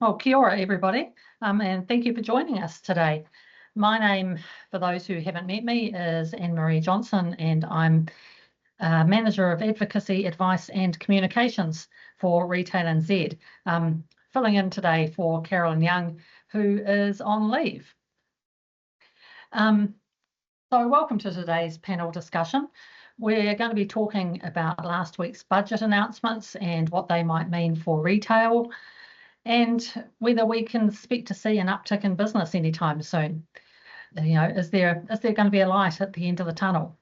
Well, kia ora, everybody, and thank you for joining us today. My name, for those who haven't met me, is Anne-Marie Johnson, and I'm Manager of Advocacy, Advice and Communications for Retail NZ, filling in today for Carolyn Young, who is on leave. So welcome to today's panel discussion. We're going to be talking about last week's budget announcements and what they might mean for retail, and whether we can expect to see an uptick in business anytime soon. Is there going to be a light at the end of the tunnel?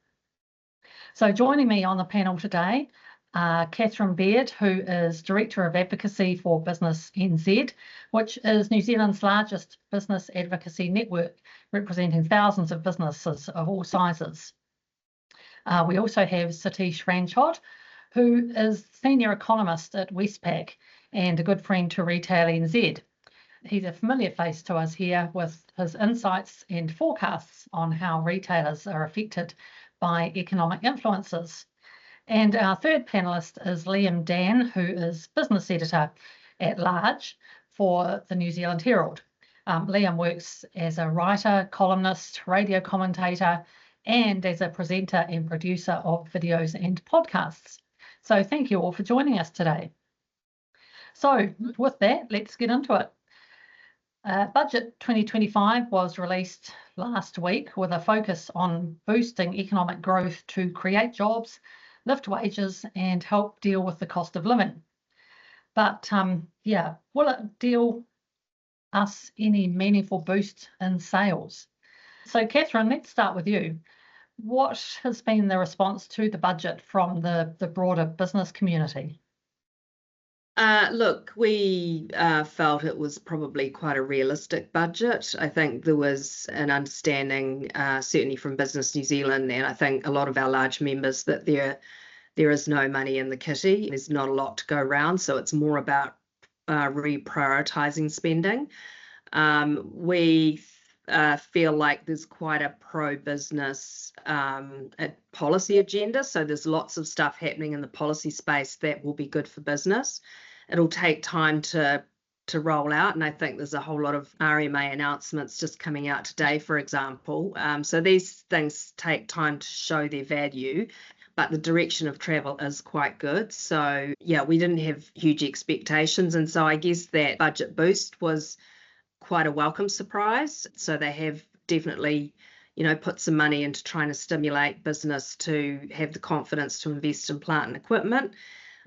So joining me on the panel today are Catherine Baird, who is Director of Advocacy for BusinessNZ, which is New Zealand's largest business advocacy network, representing thousands of businesses of all sizes. We also have Satish Ranchhod, who is Senior Economist at Westpac and a good friend to Retail NZ. He's a familiar face to us here with his insights and forecasts on how retailers are affected by economic influences. And our third panellist is Dann, who is Business Editor at Large for the New Zealand Herald. Liam works as a writer, columnist, radio commentator, and as a presenter and producer of videos and podcasts. So thank you all for joining us today. So with that, let's get into it. Budget 2025 was released last week with a focus on boosting economic growth to create jobs, lift wages, and help deal with the cost of living. But will it deal us any meaningful boost in sales? So Catherine, let's start with you. What has been the response to the budget from the broader business community? Look, we felt it was probably quite a realistic budget. I think there was an understanding, certainly from Business New Zealand, and I think a lot of our large members, that there is no money in the kitty. There's not a lot to go around, so it's more about reprioritising spending. We feel like there's quite a pro-business policy agenda, so there's lots of stuff happening in the policy space that will be good for business. It'll take time to roll out, and I think there's a whole lot of RMA announcements just coming out today, for example. So these things take time to show their value, but the direction of travel is quite good. So yeah, we didn't have huge expectations, and so I guess that budget boost was quite a welcome surprise. So they have definitely, put some money into trying to stimulate business to have the confidence to invest in plant and equipment.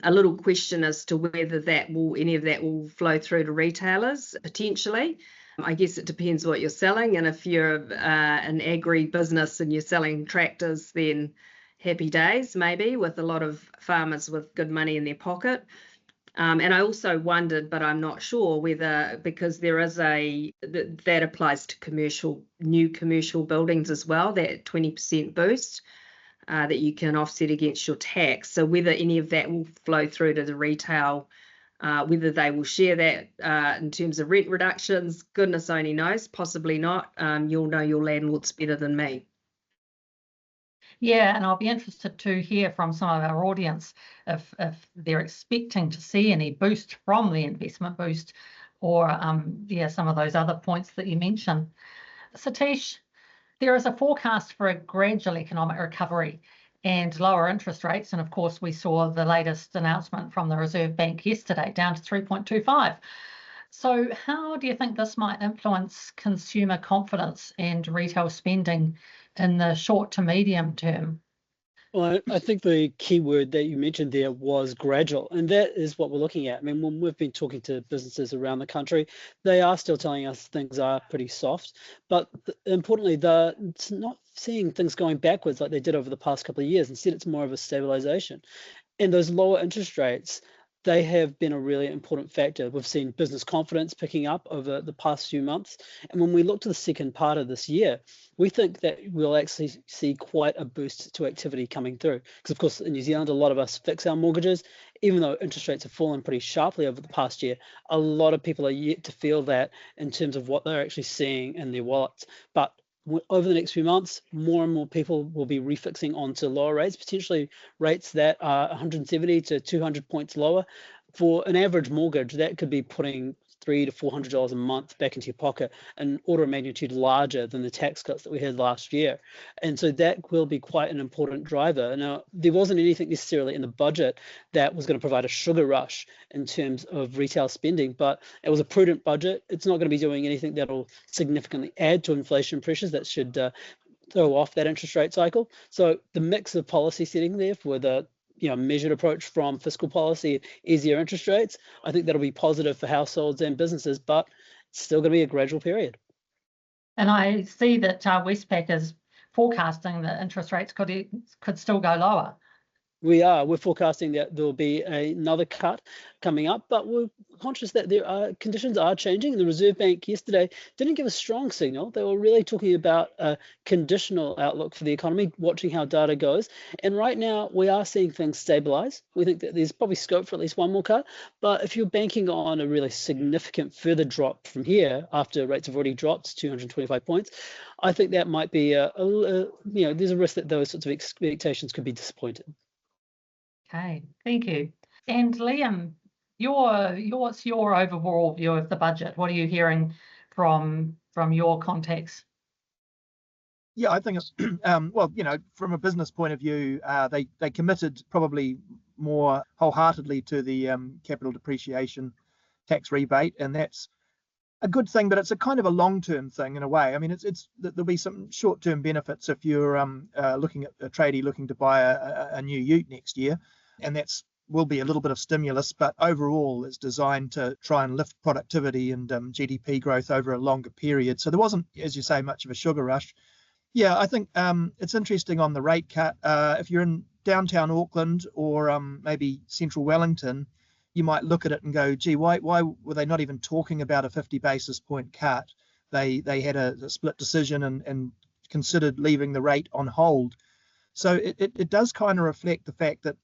A little question as to whether any of that will flow through to retailers, potentially. I guess it depends what you're selling, and if you're an agri business and you're selling tractors, then happy days, maybe, with a lot of farmers with good money in their pocket. And I also wondered, but I'm not sure whether, because there is that applies to new commercial buildings as well, that 20% boost that you can offset against your tax. So whether any of that will flow through to the retail, whether they will share that in terms of rent reductions, goodness only knows, possibly not. You'll know your landlords better than me. Yeah, and I'll be interested to hear from some of our audience if they're expecting to see any boost from the investment boost, or some of those other points that you mentioned. Satish, there is a forecast for a gradual economic recovery and lower interest rates, and of course we saw the latest announcement from the Reserve Bank yesterday, down to 3.25. So how do you think this might influence consumer confidence and retail spending in the short to medium term? Well, I think the key word that you mentioned there was gradual, and that is what we're looking at. I mean, when we've been talking to businesses around the country, they are still telling us things are pretty soft, but importantly, it's not seeing things going backwards like they did over the past couple of years. Instead, it's more of a stabilization. And those lower interest rates, they have been a really important factor. We've seen business confidence picking up over the past few months. And when we look to the second part of this year, we think that we'll actually see quite a boost to activity coming through. Because of course, in New Zealand, a lot of us fix our mortgages. Even though interest rates have fallen pretty sharply over the past year, a lot of people are yet to feel that in terms of what they're actually seeing in their wallets. But over the next few months, more and more people will be refixing onto lower rates, potentially rates that are 170 to 200 points lower. For an average mortgage, that could be putting $300 to $400 a month back into your pocket, an order of magnitude larger than the tax cuts that we had last year. And so that will be quite an important driver. Now, there wasn't anything necessarily in the budget that was going to provide a sugar rush in terms of retail spending, but it was a prudent budget. It's not going to be doing anything that'll significantly add to inflation pressures. That should throw off that interest rate cycle. So the mix of policy setting there for the measured approach from fiscal policy, easier interest rates, I think that'll be positive for households and businesses, but it's still going to be a gradual period. And I see that Westpac is forecasting that interest rates could still go lower. We're forecasting that there will be another cut coming up, but we're conscious that conditions are changing. The Reserve Bank yesterday didn't give a strong signal. They were really talking about a conditional outlook for the economy, watching how data goes. And right now we are seeing things stabilize. We think that there's probably scope for at least one more cut. But if you're banking on a really significant further drop from here, after rates have already dropped 225 points, I think that might be there's a risk that those sorts of expectations could be disappointed. Okay, thank you. And Liam, what's your overall view of the budget? What are you hearing from your contacts? Yeah, I think it's well, from a business point of view, they committed probably more wholeheartedly to the capital depreciation tax rebate, and that's a good thing, but it's a kind of a long-term thing in a way. I mean, there'll be some short-term benefits if you're looking at a tradie looking to buy a new ute next year, and will be a little bit of stimulus, but overall it's designed to try and lift productivity and GDP growth over a longer period. So there wasn't, as you say, much of a sugar rush. Yeah, I think it's interesting on the rate cut. If you're in downtown Auckland or maybe central Wellington, you might look at it and go, gee, why were they not even talking about a 50 basis point cut? They had a split decision and considered leaving the rate on hold. So it does kind of reflect the fact that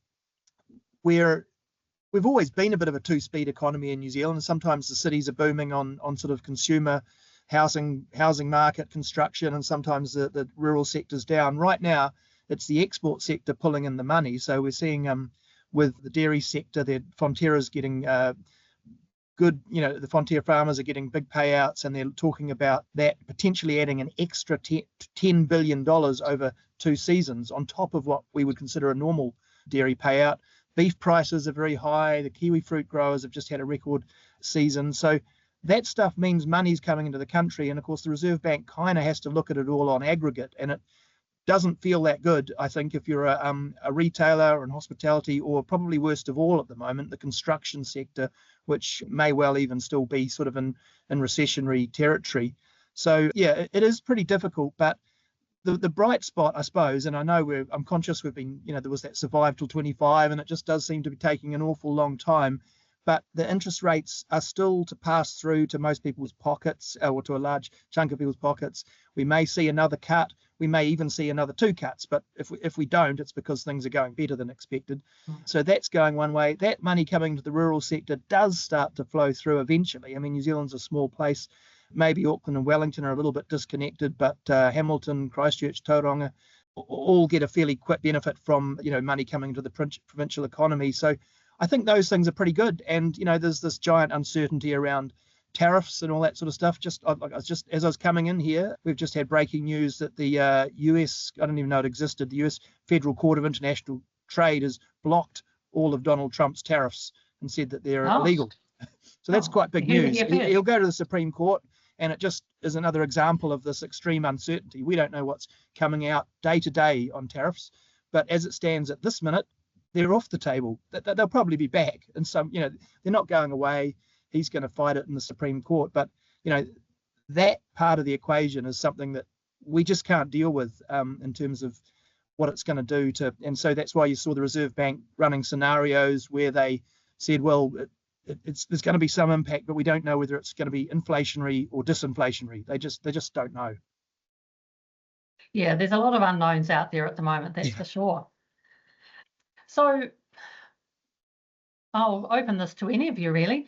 we've always been a bit of a two-speed economy in New Zealand. Sometimes the cities are booming on sort of consumer housing market construction, and sometimes the rural sector's down. Right now, it's the export sector pulling in the money. So we're seeing with the dairy sector, the Fonterra's getting good, the Fonterra farmers are getting big payouts, and they're talking about that potentially adding an extra $10 billion over 2 seasons on top of what we would consider a normal dairy payout. Beef prices are very high. The kiwi fruit growers have just had a record season. So that stuff means money's coming into the country. And of course, the Reserve Bank kind of has to look at it all on aggregate. And it doesn't feel that good, I think, if you're a retailer or in hospitality, or probably worst of all at the moment, the construction sector, which may well even still be sort of in recessionary territory. So, yeah, it is pretty difficult. But the bright spot, I suppose, and I know I'm conscious we've been, there was that survive till 25, and it just does seem to be taking an awful long time. But the interest rates are still to pass through to most people's pockets, or to a large chunk of people's pockets. We may see another cut. We may even see another 2 cuts. But if we don't, it's because things are going better than expected. So that's going one way. That money coming to the rural sector does start to flow through eventually. I mean, New Zealand's a small place. Maybe Auckland and Wellington are a little bit disconnected, but Hamilton, Christchurch, Tauranga all get a fairly quick benefit from money coming to the provincial economy. So I think those things are pretty good. And there's this giant uncertainty around tariffs and all that sort of stuff. Just as I was coming in here, we've just had breaking news that the US, I didn't even know it existed, the US Federal Court of International Trade has blocked all of Donald Trump's tariffs and said that they're illegal. So that's quite big news. He'll go to the Supreme Court. And it just is another example of this extreme uncertainty. We don't know what's coming out day to day on tariffs, but as it stands at this minute, they're off the table. They'll probably be back, and some, they're not going away. He's going to fight it in the Supreme Court, but that part of the equation is something that we just can't deal with in terms of what it's going to do to. And so that's why you saw the Reserve Bank running scenarios where they said, well, there's going to be some impact, but we don't know whether it's going to be inflationary or disinflationary. They just don't know. Yeah, there's a lot of unknowns out there at the moment, that's for sure. So I'll open this to any of you, really.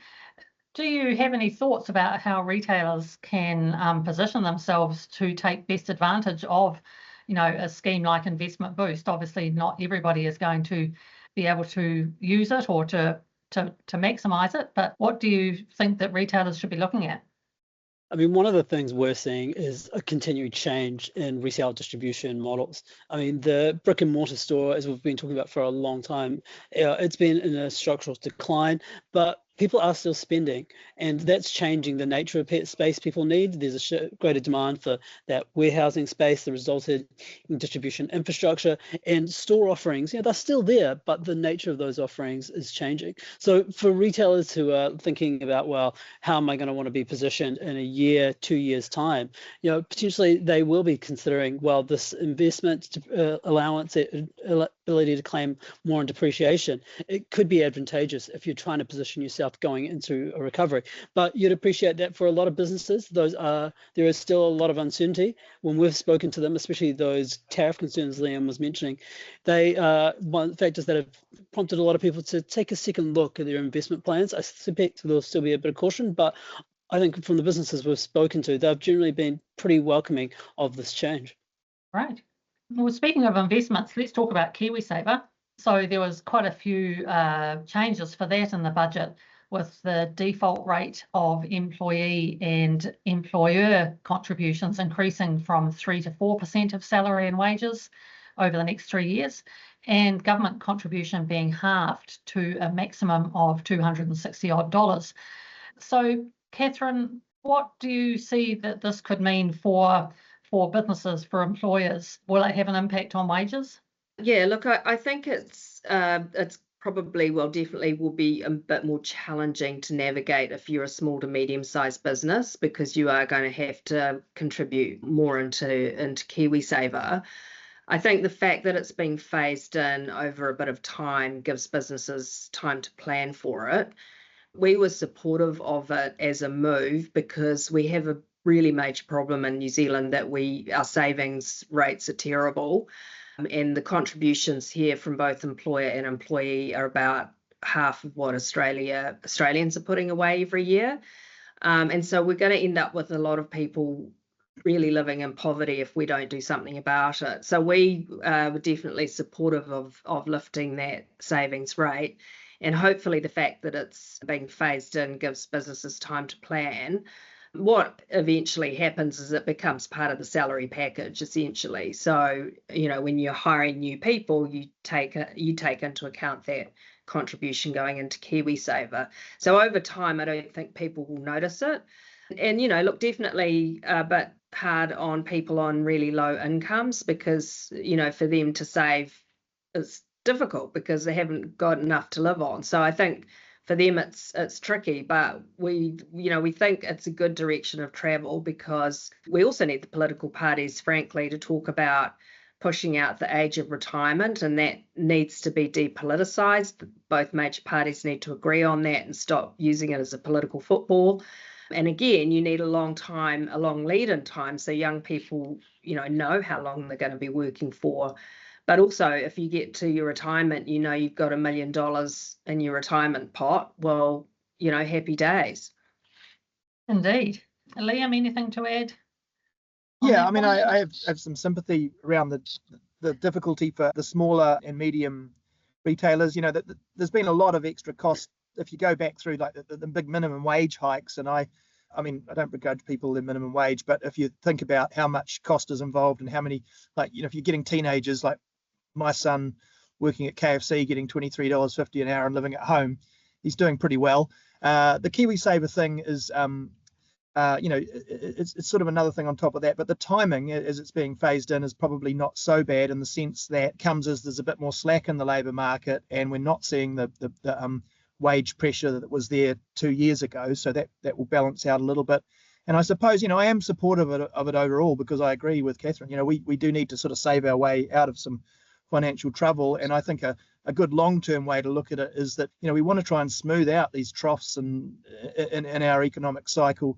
Do you have any thoughts about how retailers can position themselves to take best advantage of, a scheme like Investment Boost? Obviously, not everybody is going to be able to use it or to to maximise it, but what do you think that retailers should be looking at? I mean, one of the things we're seeing is a continued change in retail distribution models. I mean, the brick and mortar store, as we've been talking about for a long time, it's been in a structural decline, but people are still spending, and that's changing the nature of space people need. There's a greater demand for that warehousing space that resulted in distribution infrastructure, and store offerings, they're still there, but the nature of those offerings is changing. So for retailers who are thinking about, well, how am I going to want to be positioned in a year, 2 years time, potentially they will be considering, well, this investment allowance, ability to claim more on depreciation, it could be advantageous if you're trying to position yourself going into a recovery. But you'd appreciate that for a lot of businesses, there is still a lot of uncertainty. When we've spoken to them, especially those tariff concerns Liam was mentioning, they one of the factors that have prompted a lot of people to take a second look at their investment plans. I suspect there'll still be a bit of caution, but I think from the businesses we've spoken to, they've generally been pretty welcoming of this change. Right. Well, speaking of investments, let's talk about KiwiSaver. So there was quite a few changes for that in the budget, with the default rate of employee and employer contributions increasing from 3 to 4% of salary and wages over the next 3 years, and government contribution being halved to a maximum of $260 odd. So, Catherine, what do you see that this could mean for businesses, for employers? Will it have an impact on wages? Yeah, look, I think it's probably, well, definitely will be a bit more challenging to navigate if you're a small to medium-sized business, because you are going to have to contribute more into KiwiSaver. I think the fact that it's being phased in over a bit of time gives businesses time to plan for it. We were supportive of it as a move because we have a really major problem in New Zealand that our savings rates are terrible. And the contributions here from both employer and employee are about half of what Australians are putting away every year. And so we're going to end up with a lot of people really living in poverty if we don't do something about it. So we were definitely supportive of lifting that savings rate. And hopefully the fact that it's being phased in gives businesses time to plan. What eventually happens is it becomes part of the salary package, essentially. So, when you're hiring new people, you take into account that contribution going into KiwiSaver. So over time, I don't think people will notice it. And, look, definitely a bit hard on people on really low incomes because, for them to save is difficult because they haven't got enough to live on. So I think for them it's tricky, but we think it's a good direction of travel because we also need the political parties, frankly, to talk about pushing out the age of retirement, and that needs to be depoliticized. Both major parties need to agree on that and stop using it as a political football. And again, you need a long lead-in time, so young people, know how long they're going to be working for. But also, if you get to your retirement, you've got $1 million in your retirement pot, well, happy days. Indeed. Liam, anything to add? Yeah, I mean, I have some sympathy around the difficulty for the smaller and medium retailers. There's been a lot of extra cost if you go back through like the big minimum wage hikes. And I mean, I don't begrudge people in minimum wage, but if you think about how much cost is involved and how many, if you're getting teenagers like my son working at KFC getting $23.50 an hour and living at home, he's doing pretty well. The KiwiSaver thing is, it's sort of another thing on top of that. But the timing, as it's being phased in, is probably not so bad in the sense that comes as there's a bit more slack in the labour market, and we're not seeing the wage pressure that was there 2 years ago. So that will balance out a little bit. And I suppose, I am supportive of it overall because I agree with Catherine. We do need to sort of save our way out of some financial trouble, and I think a good long-term way to look at it is that we want to try and smooth out these troughs in our economic cycle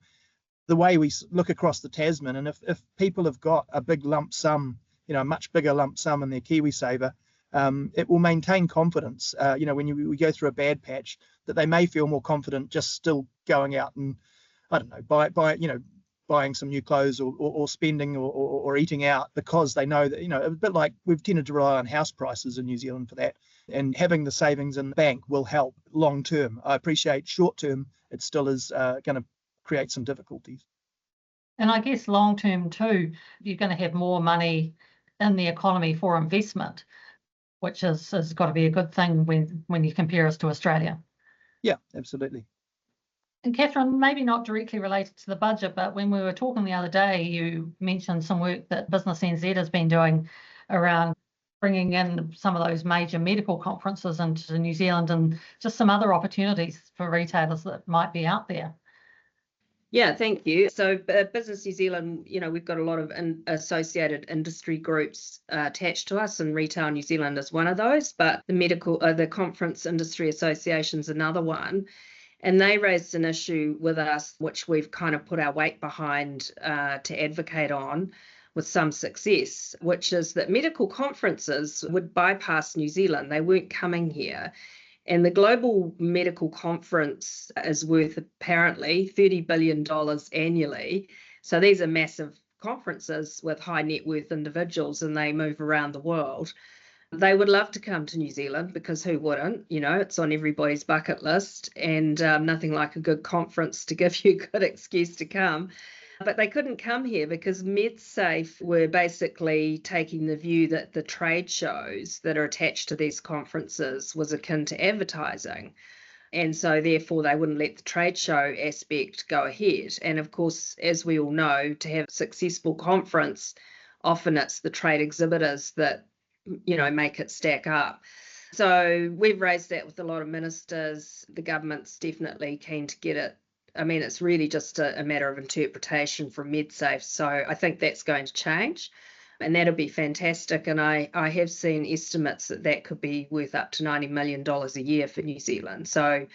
the way we look across the Tasman. And if people have got a big lump sum, a much bigger lump sum in their KiwiSaver, it will maintain confidence. When we go through a bad patch, that they may feel more confident just still going out and buying some new clothes or spending or eating out, because they know that, a bit like we've tended to rely on house prices in New Zealand for that. and having the savings in the bank will help long term. I appreciate short term, it still is going to create some difficulties. And I guess long term too, you're going to have more money in the economy for investment, which has got to be a good thing when you compare us to Australia. Yeah, absolutely. And Catherine, maybe not directly related to the budget, but when we were talking the other day, you mentioned some work that BusinessNZ has been doing around bringing in some of those major medical conferences into New Zealand and just some other opportunities for retailers that might be out there. Yeah, thank you. So Business New Zealand, we've got a lot of associated industry groups attached to us, and Retail New Zealand is one of those, but the Conference Industry Association is another one. And they raised an issue with us, which we've kind of put our weight behind to advocate on with some success, which is that medical conferences would bypass New Zealand. They weren't coming here. And the Global Medical Conference is worth apparently $30 billion annually. So these are massive conferences with high net worth individuals, and they move around the world. They would love to come to New Zealand, because who wouldn't? It's on everybody's bucket list, and nothing like a good conference to give you a good excuse to come. But they couldn't come here because MedSafe were basically taking the view that the trade shows that are attached to these conferences was akin to advertising. And so therefore they wouldn't let the trade show aspect go ahead. And of course, as we all know, to have a successful conference, often it's the trade exhibitors that, make it stack up. So we've raised that with a lot of ministers. The government's definitely keen to get it. I mean, it's really just a matter of interpretation from MedSafe. So I think that's going to change, and that'll be fantastic. And I have seen estimates that could be worth up to $90 million a year for New Zealand. So,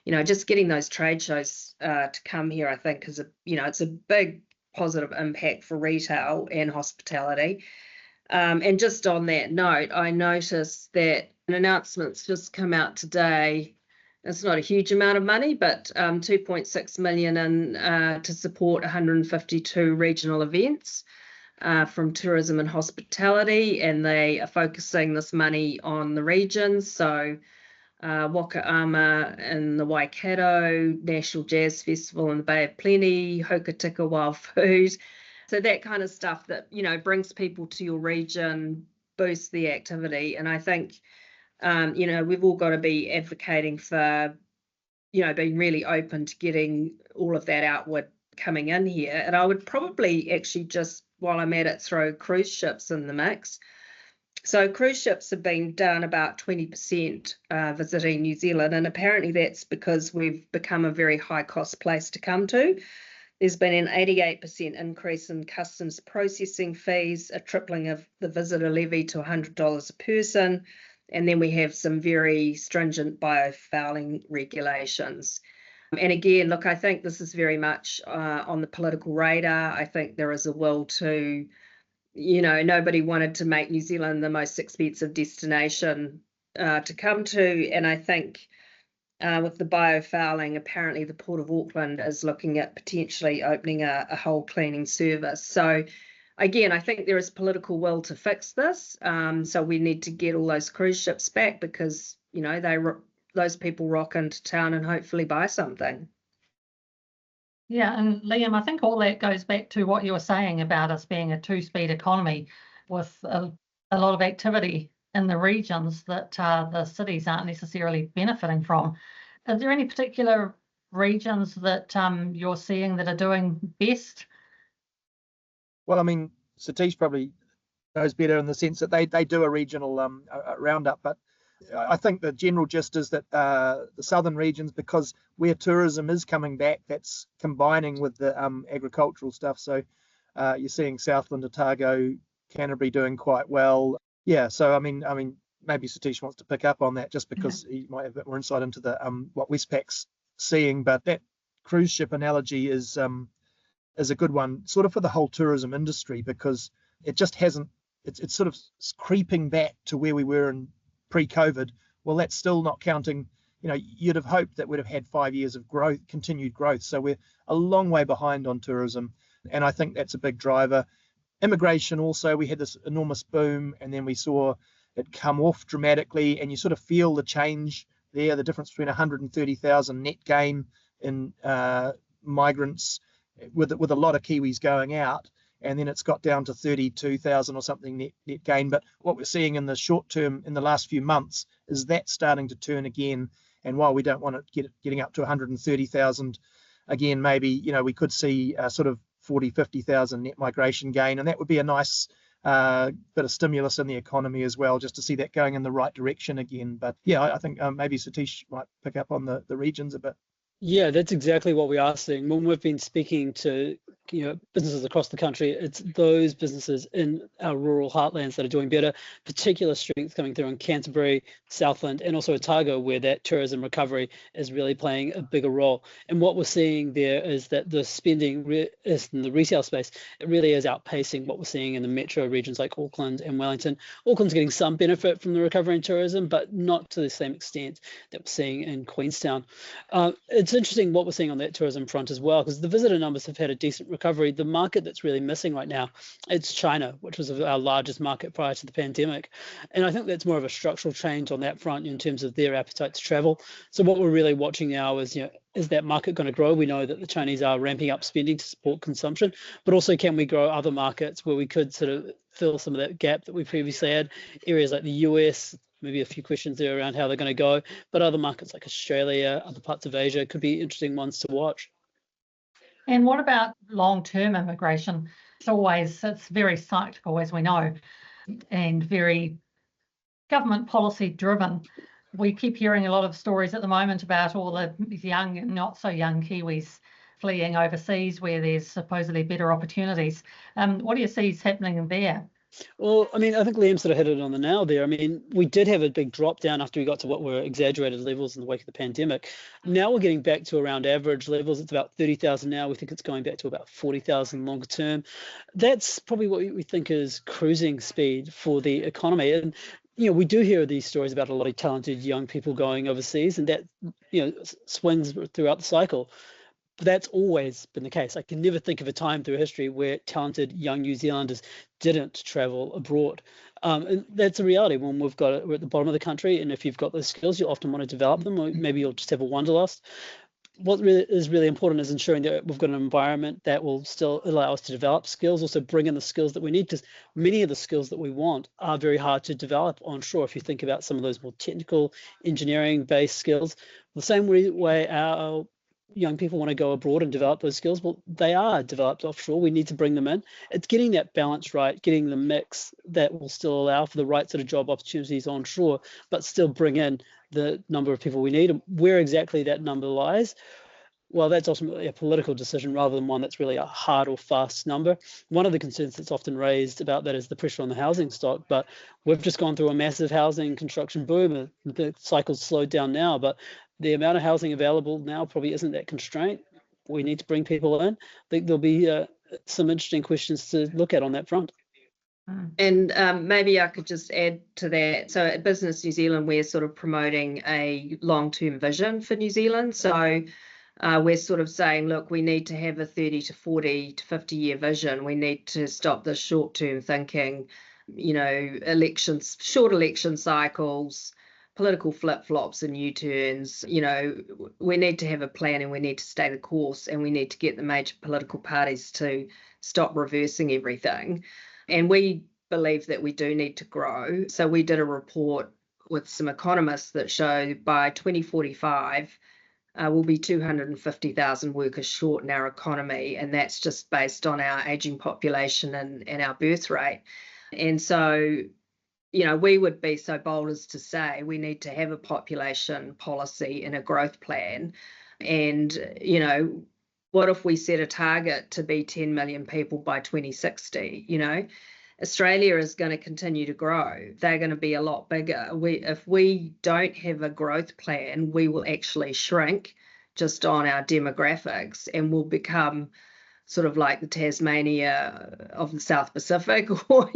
just getting those trade shows to come here, I think is it's a big positive impact for retail and hospitality. And just on that note, I noticed that an announcement's just come out today. It's not a huge amount of money, but 2.6 million in to support 152 regional events from tourism and hospitality, and they are focusing this money on the regions. So Wakaama in the Waikato, National Jazz Festival in the Bay of Plenty, Hokitika Wild Food. So that kind of stuff that, brings people to your region, boosts the activity. And I think we've all got to be advocating for, being really open to getting all of that outward coming in here. And I would probably actually just, while I'm at it, throw cruise ships in the mix. So cruise ships have been down about 20% visiting New Zealand. And apparently that's because we've become a very high cost place to come to. There's been an 88% increase in customs processing fees, a tripling of the visitor levy to $100 a person. And then we have some very stringent biofouling regulations. And again, look, I think this is very much on the political radar. I think there is a will to, nobody wanted to make New Zealand the most expensive destination to come to. And I think with the biofouling, apparently the Port of Auckland is looking at potentially opening a whole cleaning service. So again, I think there is political will to fix this. So we need to get all those cruise ships back, because, those people rock into town and hopefully buy something. Yeah, and Liam, I think all that goes back to what you were saying about us being a two-speed economy with a lot of activity in the regions that the cities aren't necessarily benefiting from. Are there any particular regions that you're seeing that are doing best? Well, I mean, Satish probably knows better in the sense that they do a regional roundup, but I think the general gist is that the southern regions, because where tourism is coming back, that's combining with the agricultural stuff. So you're seeing Southland, Otago, Canterbury doing quite well. Yeah, so I mean, maybe Satish wants to pick up on that just because he might have a bit more insight into the what Westpac's seeing. But that cruise ship analogy is a good one, sort of for the whole tourism industry, because it just hasn't. It's sort of creeping back to where we were in pre-COVID. Well, that's still not counting. You'd have hoped that we'd have had 5 years of growth, continued growth. So we're a long way behind on tourism, and I think that's a big driver. Immigration also, we had this enormous boom, and then we saw it come off dramatically, and you sort of feel the change there, the difference between 130,000 net gain in migrants with a lot of Kiwis going out, and then it's got down to 32,000 or something net gain. But what we're seeing in the short term in the last few months is that starting to turn again. And while we don't want it getting up to 130,000 again, maybe, we could see sort of 40, 50,000 net migration gain, and that would be a nice bit of stimulus in the economy as well, just to see that going in the right direction again. But yeah, I think maybe Satish might pick up on the regions a bit. Yeah, that's exactly what we are seeing. When we've been speaking to businesses across the country, it's those businesses in our rural heartlands that are doing better, particular strength coming through in Canterbury, Southland, and also Otago, where that tourism recovery is really playing a bigger role. And what we're seeing there is that the spending is in the retail space, it really is outpacing what we're seeing in the metro regions like Auckland and Wellington. Auckland's getting some benefit from the recovery in tourism, but not to the same extent that we're seeing in Queenstown. It's interesting what we're seeing on that tourism front as well, because the visitor numbers have had a decent recovery. The market that's really missing right now, it's China, which was our largest market prior to the pandemic. And I think that's more of a structural change on that front in terms of their appetite to travel. So what we're really watching now is, is that market going to grow? We know that the Chinese are ramping up spending to support consumption, but also can we grow other markets where we could sort of fill some of that gap that we previously had, areas like the US, maybe a few questions there around how they're going to go, but other markets like Australia, other parts of Asia could be interesting ones to watch. And what about long-term immigration? It's very cyclical, as we know, and very government policy driven. We keep hearing a lot of stories at the moment about all the young and not so young Kiwis fleeing overseas where there's supposedly better opportunities. What do you see is happening there? Well, I think Liam sort of hit it on the nail there. We did have a big drop down after we got to what were exaggerated levels in the wake of the pandemic. Now we're getting back to around average levels. It's about 30,000 now. We think it's going back to about 40,000 longer term. That's probably what we think is cruising speed for the economy. And we do hear these stories about a lot of talented young people going overseas, and that swings throughout the cycle. But that's always been the case. I can never think of a time through history where talented young New Zealanders didn't travel abroad. And that's a reality when we're at the bottom of the country, and if you've got those skills, you often want to develop them, or maybe you'll just have a wanderlust. What is really important is ensuring that we've got an environment that will still allow us to develop skills, also bring in the skills that we need, because many of the skills that we want are very hard to develop onshore. If you think about some of those more technical engineering-based skills, the same way our young people want to go abroad and develop those skills, well, they are developed offshore. We need to bring them in. It's getting that balance right, getting the mix that will still allow for the right sort of job opportunities onshore, but still bring in the number of people we need. And where exactly that number lies, well, that's ultimately a political decision rather than one that's really a hard or fast number. One of the concerns that's often raised about that is the pressure on the housing stock, but we've just gone through a massive housing construction boom. The cycle's slowed down now, but the amount of housing available now probably isn't that constraint. We need to bring people in. I think there'll be some interesting questions to look at on that front. And maybe I could just add to that. So at Business New Zealand, we're sort of promoting a long-term vision for New Zealand. So we're sort of saying, look, we need to have a 30 to 40 to 50-year vision. We need to stop this short-term thinking, elections, short election cycles, political flip-flops and U-turns. We need to have a plan, and we need to stay the course, and we need to get the major political parties to stop reversing everything. And we believe that we do need to grow. So we did a report with some economists that show by 2045, we'll be 250,000 workers short in our economy, and that's just based on our ageing population and our birth rate. And so we would be so bold as to say we need to have a population policy and a growth plan. And, what if we set a target to be 10 million people by 2060? Australia is going to continue to grow. They're going to be a lot bigger. If we don't have a growth plan, we will actually shrink just on our demographics, and we'll become sort of like the Tasmania of the South Pacific, or,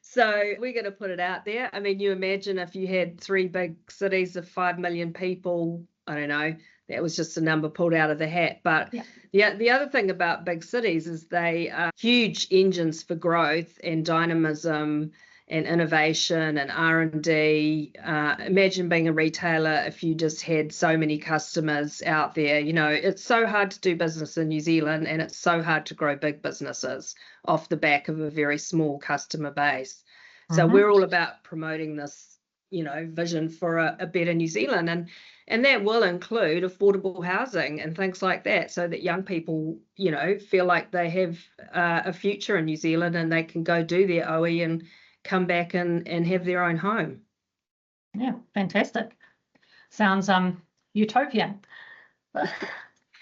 So we're going to put it out there. You imagine if you had 3 big cities of 5 million people, I don't know, that was just a number pulled out of the hat. But yeah, the other thing about big cities is they are huge engines for growth and dynamism and innovation and R&D. Imagine being a retailer if you just had so many customers out there. It's so hard to do business in New Zealand, and it's so hard to grow big businesses off the back of a very small customer base. So we're all about promoting this, vision for a better New Zealand. And that will include affordable housing and things like that, so that young people, feel like they have a future in New Zealand and they can go do their OE and come back and have their own home. Yeah, fantastic. Sounds utopian. Well,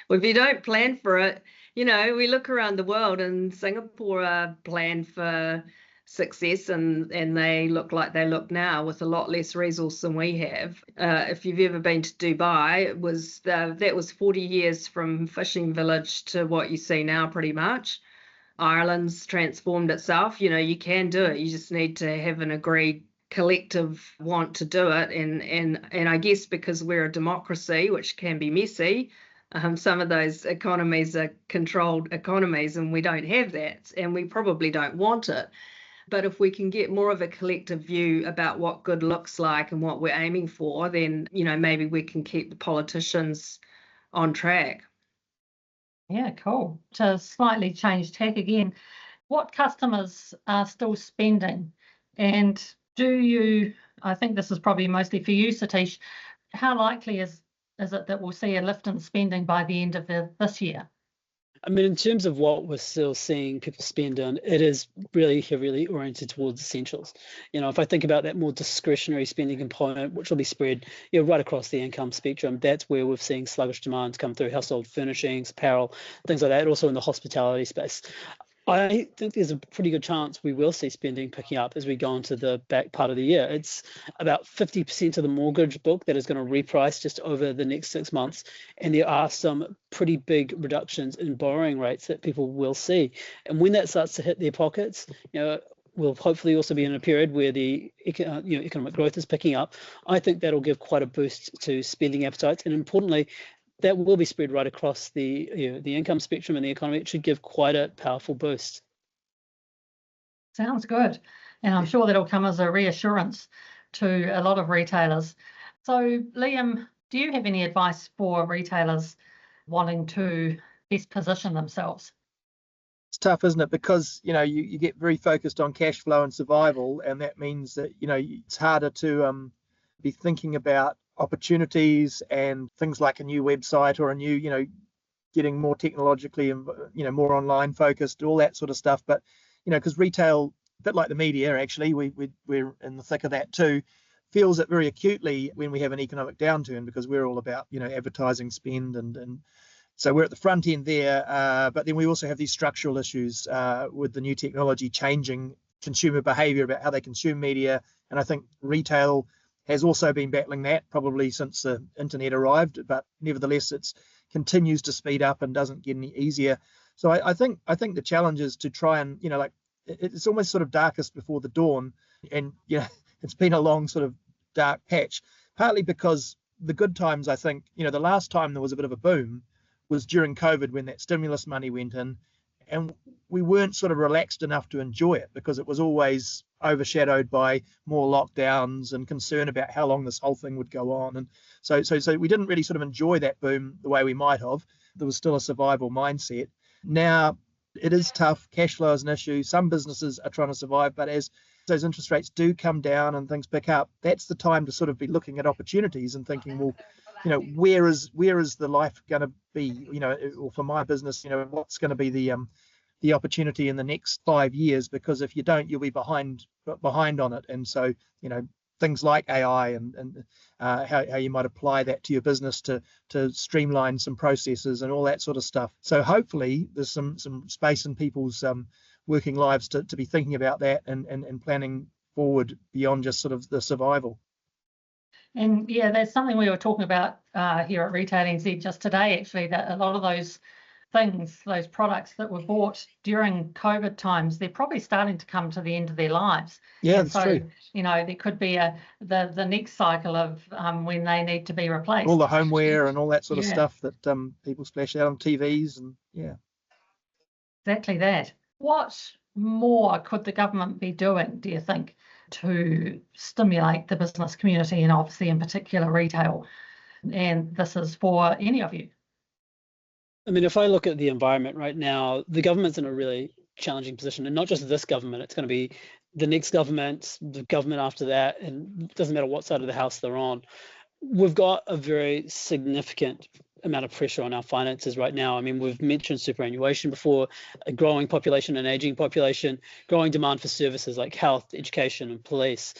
if you don't plan for it, we look around the world, and Singapore planned for success, and they look like they look now, with a lot less resource than we have. If you've ever been to Dubai, that was 40 years from fishing village to what you see now, pretty much. Ireland's transformed itself. You can do it. You just need to have an agreed collective want to do it. And I guess because we're a democracy, which can be messy, some of those economies are controlled economies, and we don't have that, and we probably don't want it. But if we can get more of a collective view about what good looks like and what we're aiming for, then, maybe we can keep the politicians on track. Yeah, cool. To slightly change tack again, what customers are still spending? And I think this is probably mostly for you, Satish, how likely is it that we'll see a lift in spending by the end of this year? I mean, in terms of what we're still seeing people spend on, it is really heavily oriented towards essentials. If I think about that more discretionary spending component, which will be spread right across the income spectrum, that's where we're seeing sluggish demand come through: household furnishings, apparel, things like that, also in the hospitality space. I think there's a pretty good chance we will see spending picking up as we go into the back part of the year. It's about 50% of the mortgage book that is going to reprice just over the next 6 months. And there are some pretty big reductions in borrowing rates that people will see. And when that starts to hit their pockets, we'll hopefully also be in a period where the economic growth is picking up. I think that'll give quite a boost to spending appetites. And importantly, that will be spread right across the income spectrum and the economy. It should give quite a powerful boost. Sounds good. And I'm sure that'll come as a reassurance to a lot of retailers. So, Liam, do you have any advice for retailers wanting to best position themselves? It's tough, isn't it? Because, you get very focused on cash flow and survival, and that means that, it's harder to be thinking about opportunities and things like a new website or a new, getting more technologically and, more online focused, all that sort of stuff. But, because retail, a bit like the media, actually, we're in the thick of that too, feels it very acutely when we have an economic downturn, because we're all about, advertising spend and so we're at the front end there. But then we also have these structural issues with the new technology changing consumer behavior about how they consume media. And I think retail has also been battling that probably since the internet arrived, but nevertheless it continues to speed up and doesn't get any easier. So I think the challenge is to try and, it's almost sort of darkest before the dawn, and it's been a long sort of dark patch, partly because the good times, I think, the last time there was a bit of a boom was during COVID, when that stimulus money went in, and we weren't sort of relaxed enough to enjoy it because it was always overshadowed by more lockdowns and concern about how long this whole thing would go on. And so we didn't really sort of enjoy that boom the way we might have. There was still a survival mindset. Now it is tough. Cash flow is an issue. Some businesses are trying to survive, but as those interest rates do come down and things pick up, that's the time to sort of be looking at opportunities and thinking, well, where is the life going to be, or for my business, what's going to be the opportunity in the next 5 years? Because if you don't, you'll be behind on it. And so, things like AI and how you might apply that to your business to streamline some processes and all that sort of stuff. So hopefully there's some space in people's working lives to be thinking about that and planning forward beyond just sort of the survival. And yeah, that's something we were talking about here at RetailNZ just today, actually, that a lot of those things, those products that were bought during COVID times, they're probably starting to come to the end of their lives. Yeah, that's true. There could be the next cycle of when they need to be replaced. All the homeware and all that sort of stuff that people splash out on TVs and Exactly that. What more could the government be doing, do you think, to stimulate the business community and obviously in particular retail. And this is for any of you. I mean, if I look at the environment right now, the government's in a really challenging position, and not just this government, it's going to be the next government, the government after that, and it doesn't matter what side of the house they're on. We've got a very significant amount of pressure on our finances right now. I mean, we've mentioned superannuation before, a growing population, an aging population, growing demand for services like health, education, and police.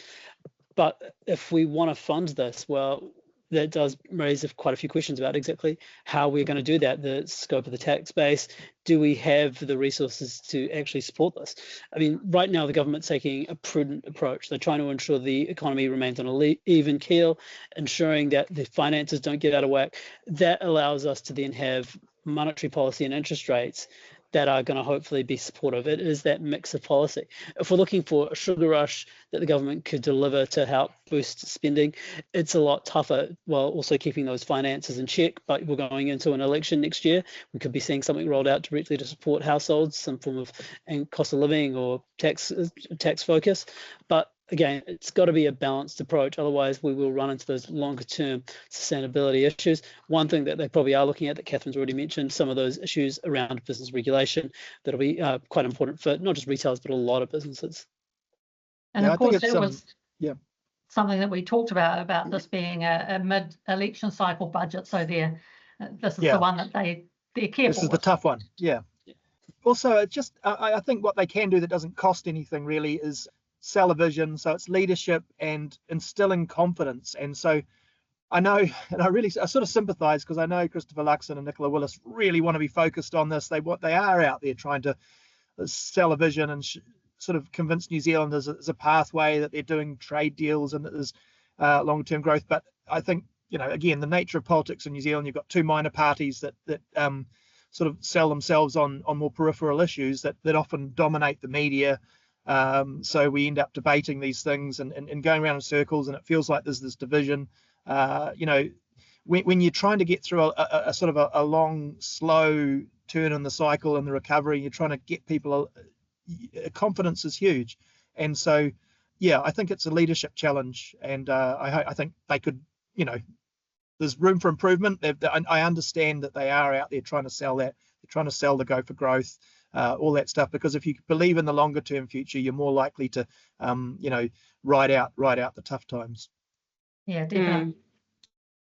But if we want to fund this, well, that does raise quite a few questions about exactly how we're going to do that, the scope of the tax base. Do we have the resources to actually support this? I mean, right now, the government's taking a prudent approach. They're trying to ensure the economy remains on an even keel, ensuring that the finances don't get out of whack. That allows us to then have monetary policy and interest rates that are going to hopefully be supportive. It is that mix of policy. If we're looking for a sugar rush that the government could deliver to help boost spending, it's a lot tougher while also keeping those finances in check. But we're going into an election next year. We could be seeing something rolled out directly to support households, some form of cost of living or tax focus. But again, it's got to be a balanced approach. Otherwise, we will run into those longer term sustainability issues. One thing that they probably are looking at, that Catherine's already mentioned, some of those issues around business regulation that'll be quite important for not just retailers, but a lot of businesses. And of course, it was something that we talked about this being a mid-election cycle budget. So this is the one that they're careful This is the tough one. Yeah. Also, I think what they can do that doesn't cost anything really is sell a vision. So it's leadership and instilling confidence. And so I know, and I sort of sympathise, because I know Christopher Luxon and Nicola Willis really want to be focused on this. They are out there trying to sell a vision and sort of convince New Zealand there's a pathway, that they're doing trade deals and that there's long-term growth. But I think, again, the nature of politics in New Zealand, you've got two minor parties that sort of sell themselves on more peripheral issues that often dominate the media. So we end up debating these things and going around in circles, and it feels like there's this division. When you're trying to get through a sort of a long, slow turn in the cycle and the recovery, you're trying to get people, confidence is huge. And so, I think it's a leadership challenge, and I think they could, there's room for improvement. I understand that they are out there trying to sell that. They're trying to sell the go for growth. All that stuff, because if you believe in the longer term future, you're more likely to ride out the tough times. Yeah, definitely.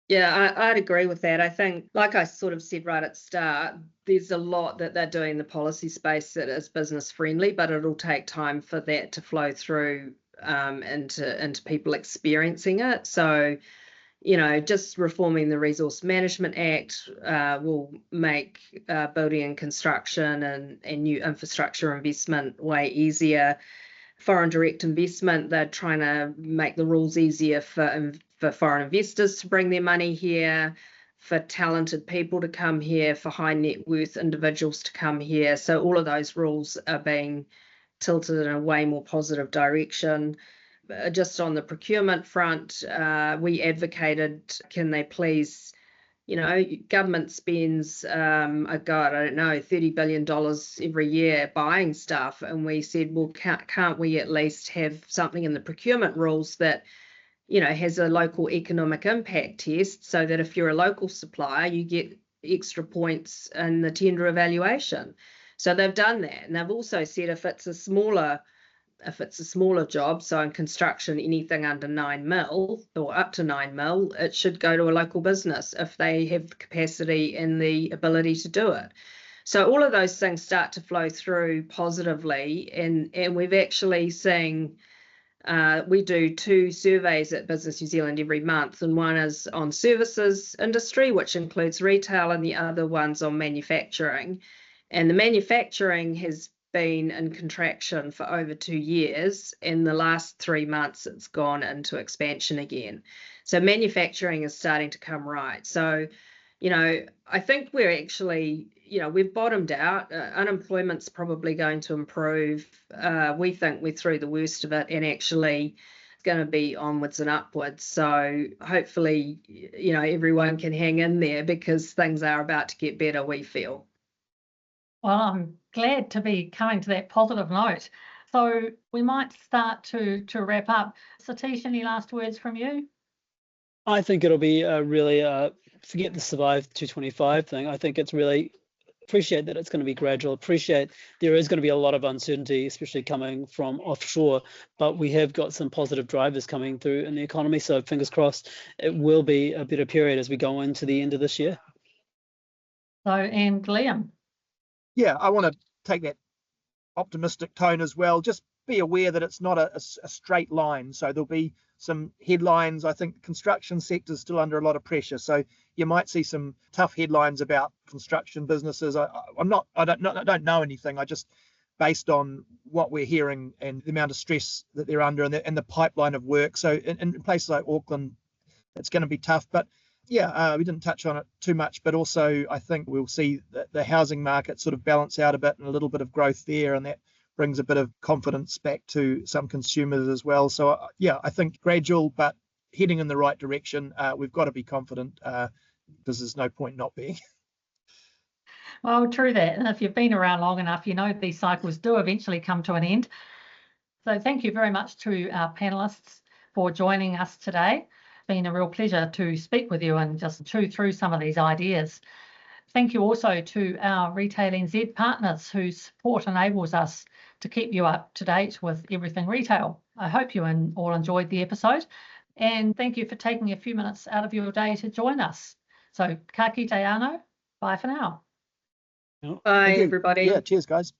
Yeah, I'd agree with that. I think, like I sort of said right at the start, there's a lot that they're doing in the policy space that is business friendly, but it'll take time for that to flow through into people experiencing it. So just reforming the Resource Management Act will make building and construction and new infrastructure investment way easier. Foreign direct investment, they're trying to make the rules easier for foreign investors to bring their money here, for talented people to come here, for high net worth individuals to come here. So all of those rules are being tilted in a way more positive direction. Just on the procurement front, we advocated, can they please, government spends, $30 billion every year buying stuff. And we said, well, can't we at least have something in the procurement rules that, has a local economic impact test, so that if you're a local supplier, you get extra points in the tender evaluation. So they've done that. And they've also said if it's a smaller job, so in construction, anything under 9 mil or up to 9 mil, it should go to a local business if they have the capacity and the ability to do it. So all of those things start to flow through positively, and we've actually seen, we do 2 surveys at Business New Zealand every month, and one is on services industry, which includes retail, and the other one's on manufacturing. And the manufacturing has been in contraction for over 2 years. In the last 3 months, it's gone into expansion again. So manufacturing is starting to come right. So, I think we're actually, we've bottomed out. Unemployment's probably going to improve. We think we're through the worst of it, and actually it's going to be onwards and upwards. So hopefully, everyone can hang in there, because things are about to get better, we feel. Well, I'm glad to be coming to that positive note. So we might start to wrap up. Satish, any last words from you? I think it'll be a really forget the survive 225 thing. I think it's really appreciate that it's going to be gradual. Appreciate there is going to be a lot of uncertainty, especially coming from offshore, but we have got some positive drivers coming through in the economy. So fingers crossed, it will be a better period as we go into the end of this year. So, and Liam. Yeah, I want to take that optimistic tone as well. Just be aware that it's not a straight line. So there'll be some headlines. I think the construction sector is still under a lot of pressure. So you might see some tough headlines about construction businesses. I don't know anything. I just, based on what we're hearing and the amount of stress that they're under and the pipeline of work. So in places like Auckland, it's going to be tough. But yeah, we didn't touch on it too much, but also I think we'll see the housing market sort of balance out a bit and a little bit of growth there, and that brings a bit of confidence back to some consumers as well. So yeah, I think gradual, but heading in the right direction. We've got to be confident because there's no point not being. Well, true that. And if you've been around long enough, you know these cycles do eventually come to an end. So thank you very much to our panelists for joining us today. It's been a real pleasure to speak with you and just chew through some of these ideas. Thank you also to our Retail NZ partners whose support enables us to keep you up to date with everything retail. I hope you all enjoyed the episode, and thank you for taking a few minutes out of your day to join us. So, ka kite anō, bye for now. Bye, everybody. Yeah, cheers, guys.